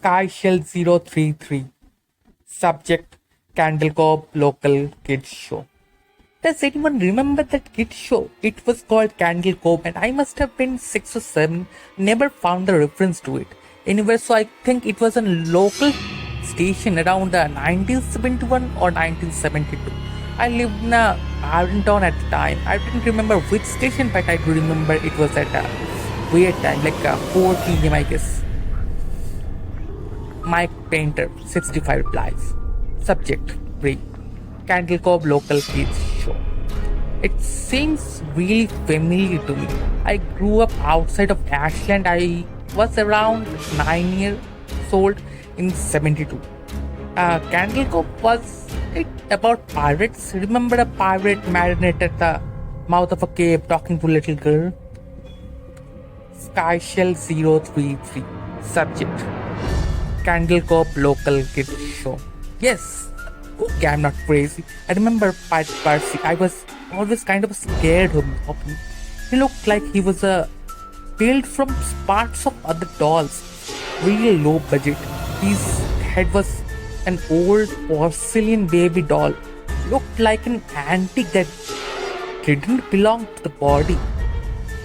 Sky Shell 033. Subject Candle Cove Local Kids Show. Does anyone remember that kids show? It was called Candle Cove and I must have been 6 or 7. Never found the reference to it anywhere, so I think it was a local station around 1971 or 1972. I lived in a Town at the time. I didn't remember which station, but I do remember it was at a weird time, like 4 p.m. I guess. Mike Painter, 65 replies. Subject, brief. Candle Cove Local Kids Show. It seems really familiar to me. I grew up outside of Ashland. I was around 9 years old in 72. Candle Cove, was it about pirates? Remember a pirate marionette at the mouth of a cave talking to a little girl? Sky Shell 033. Subject, Candle Cove Local Kids Show. Yes. Okay, I'm not crazy. I remember Pirate Percy. I was always kind of scared of him. He looked like he was built from parts of other dolls. Really low budget. His head was an old porcelain baby doll. Looked like an antique that didn't belong to the body.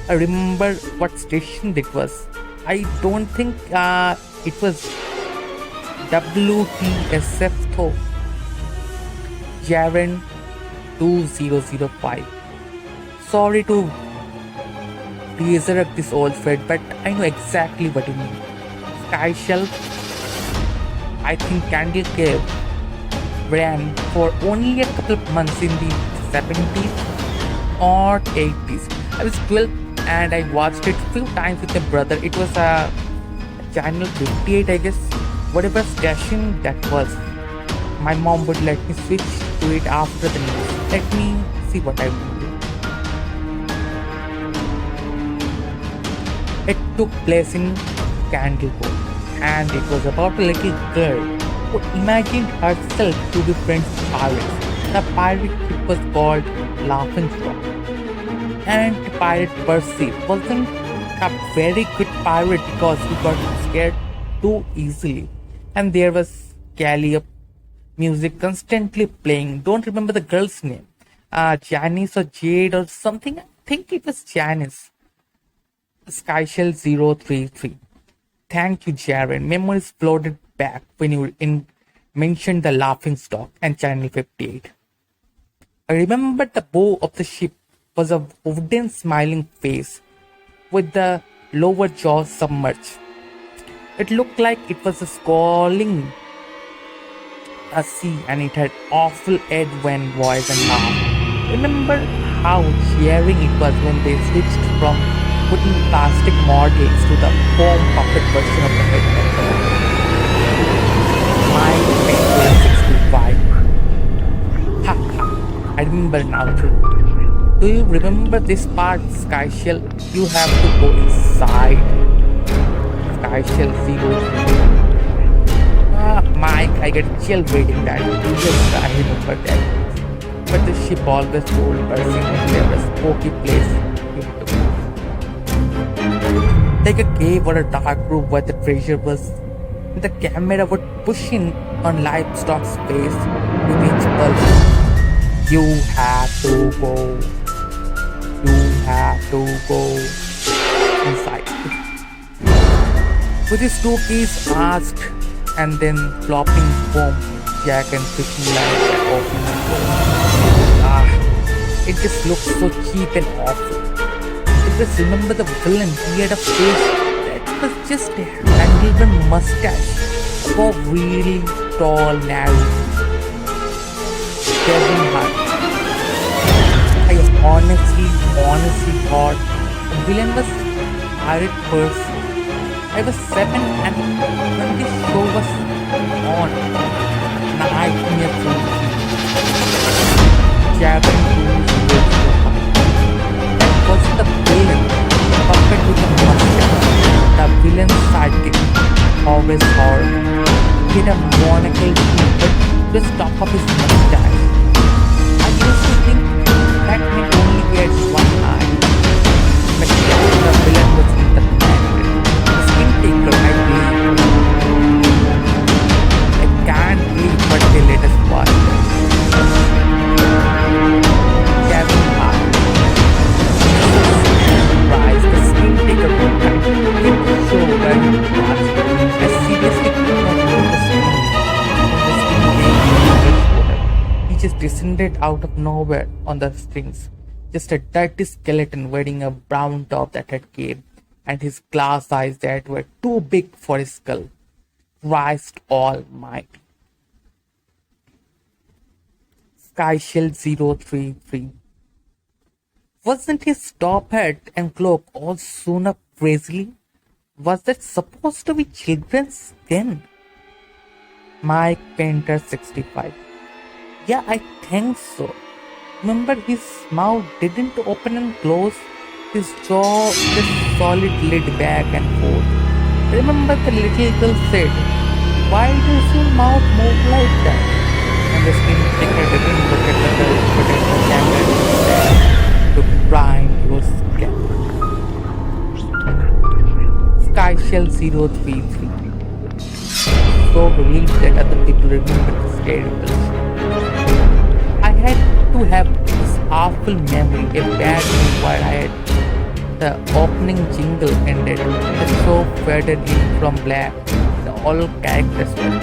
I remember what station it was. I don't think it was WTSF though. Jaren 2005. Sorry to resurrect this old friend, but I know exactly what you mean. Sky Shell, I think Candle Cave ran for only a couple of months in the 70s or 80s. I was 12 and I watched it a few times with my brother. It was a channel 58, I guess, whatever station that was. My mom would let me switch to it after the news. Let me see what I will do. It took place in Candle Cove and it was about a little girl who imagined herself to be friends with pirates. The pirate ship was called Laughing Stock. And Pirate Percy wasn't a very good pirate because he got scared too easily. And there was Calliope. Music constantly playing. Don't remember the girl's name. Janice or Jade or something. I think it was Janice. Skyshell 033. Thank you, Jaren. Memories floated back when you mentioned the laughing stock and Channel 58. I remember the bow of the ship was a wooden smiling face with the lower jaw submerged. It looked like it was scowling a sea and it had awful Edwin voice and laugh. Remember how cheering it was when they switched from wooden plastic models to the foam puppet version of the head. My favorite 65. Ha ha, I remember now too. Do you remember this part, Skyshell? You have to go inside. Skyshell 0. Mike, I get chill reading that. Yes, I remember that. But the ship always told Percy when there was a spooky place you had to go. Like a cave or a dark room where the treasure was. The camera would push in on livestock's face with each pulse. You have to go. You have to go inside. With his 2 keys asked and then flopping foam, jack and fishing line that opening door. It just looks so cheap and awful. I just remember the villain. He had a face that was just a handlebar mustache above really tall, narrow Kevin Hart. I honestly thought the villain was Pirate Percy. I was 7 and when this show was on, nightmare food. Jabbing that was the villain, puppet with a mustache. The villain's sidekick, always horror. He had a monocle but just top of his mustache. I used to think that meant only he had one eye. But yeah, the villain was interconnected. The skin taker, I believe. descended out of nowhere on the strings. Just a dirty skeleton wearing a brown top that had caved, and his glass eyes that were too big for his skull. Christ Almighty. Skyshell 033. Wasn't his top hat and cloak all sewn up crazily? Was that supposed to be children's skin? Mike Painter 65. Yeah, I think so. Remember, his mouth didn't open and close, his jaw just solid lid back and forth. Remember, the little girl said, "Why does your mouth move like that?" And the skin taker didn't look at the girl, but at the camera to prime your scalp. Skyshell 033. So relieved that other people remembered the scary bullshit. I had to have this awful memory, a bad one where I had the opening jingle ended, the show faded in from black, the all characters were.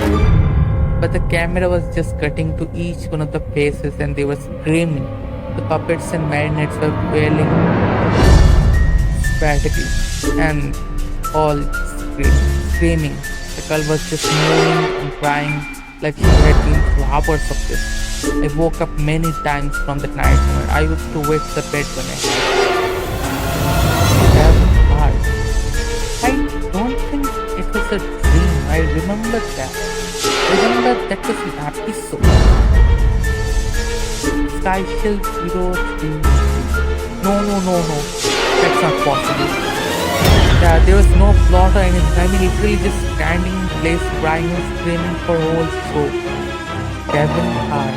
But the camera was just cutting to each one of the faces and they were screaming. The puppets and marionettes were wailing sporadically and all screaming. The girl was just moving and crying like she had been through hours of this. I woke up many times from that nightmare. I used to wake the bed when I had heart. I don't think it was a dream. I remember that. Remember that was an episode. Skyshell 033. No. That's not possible. Yeah, there was no plot or anything. I mean, literally just standing in place, crying and screaming for a whole show. Kevin Hart.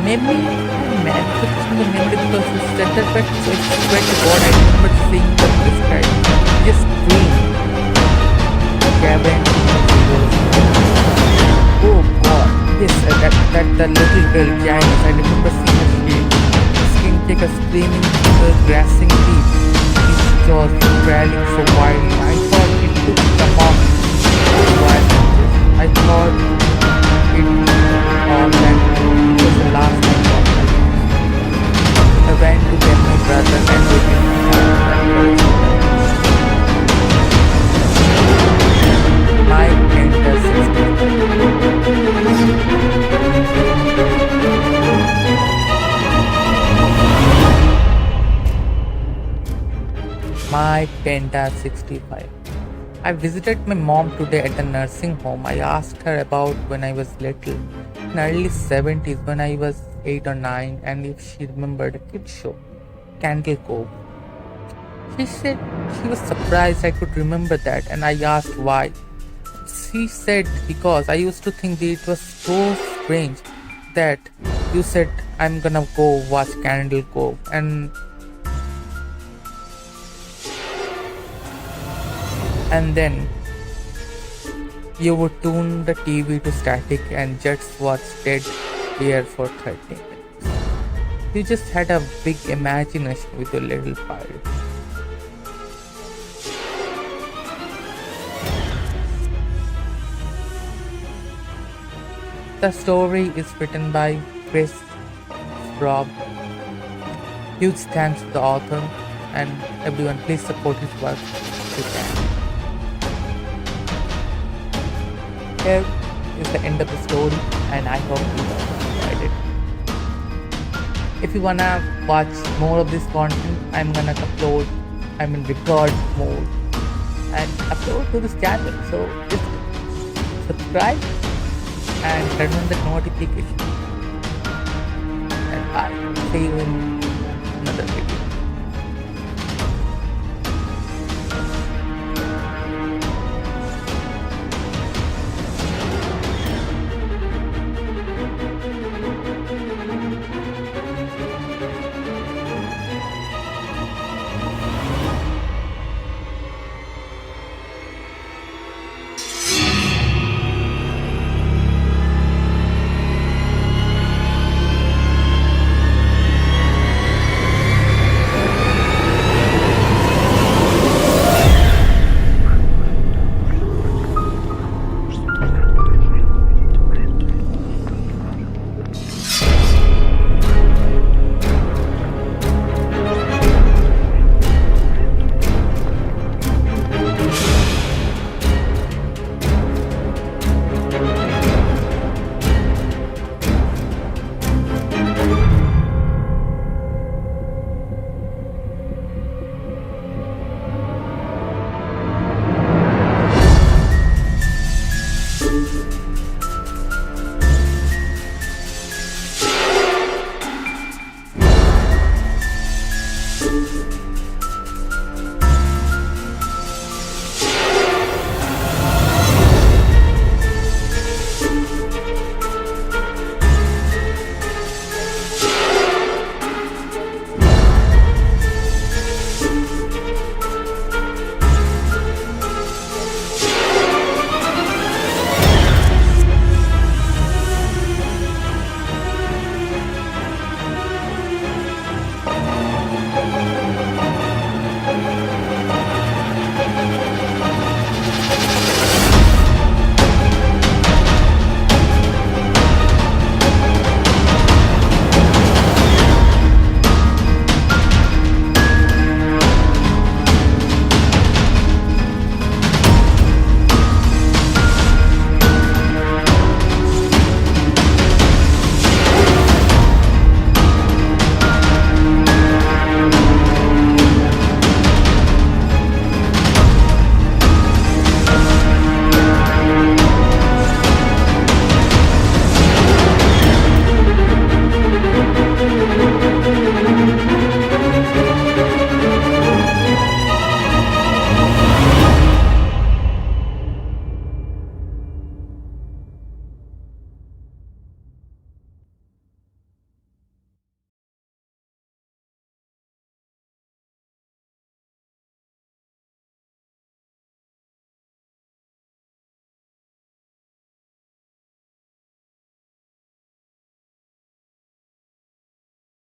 Maybe I manufactured the memory because you said that, but I swear to God, I remember seeing that this guy just screamed. Kevin. Oh God, yes, that little girl, Janice. I remember seeing her skin take a screaming through the grassing teeth. His jaws trailing so wildly. I thought it would come off wild. I thought it all that was the last time of my life. I went to get my brother and we did my Painter 65. My Penta 65. I visited my mom today at the nursing home. I asked her about when I was little, in early 70s when I was 8 or 9, and if she remembered a kid show, Candle Cove. She said she was surprised I could remember that, and I asked why. She said because I used to think that it was so strange that you said I'm gonna go watch Candle Cove, and then you would tune the TV to static and just watch dead air for 30 minutes. You just had a big imagination with your little pirate. The story is written by Chris Robb. Huge thanks to the author and everyone. Please support his work if you can. Here is the end of the story, and I hope you enjoyed it. If you wanna watch more of this content, I'm gonna record more and upload to this channel. So just subscribe and turn on the notification. And bye. See you in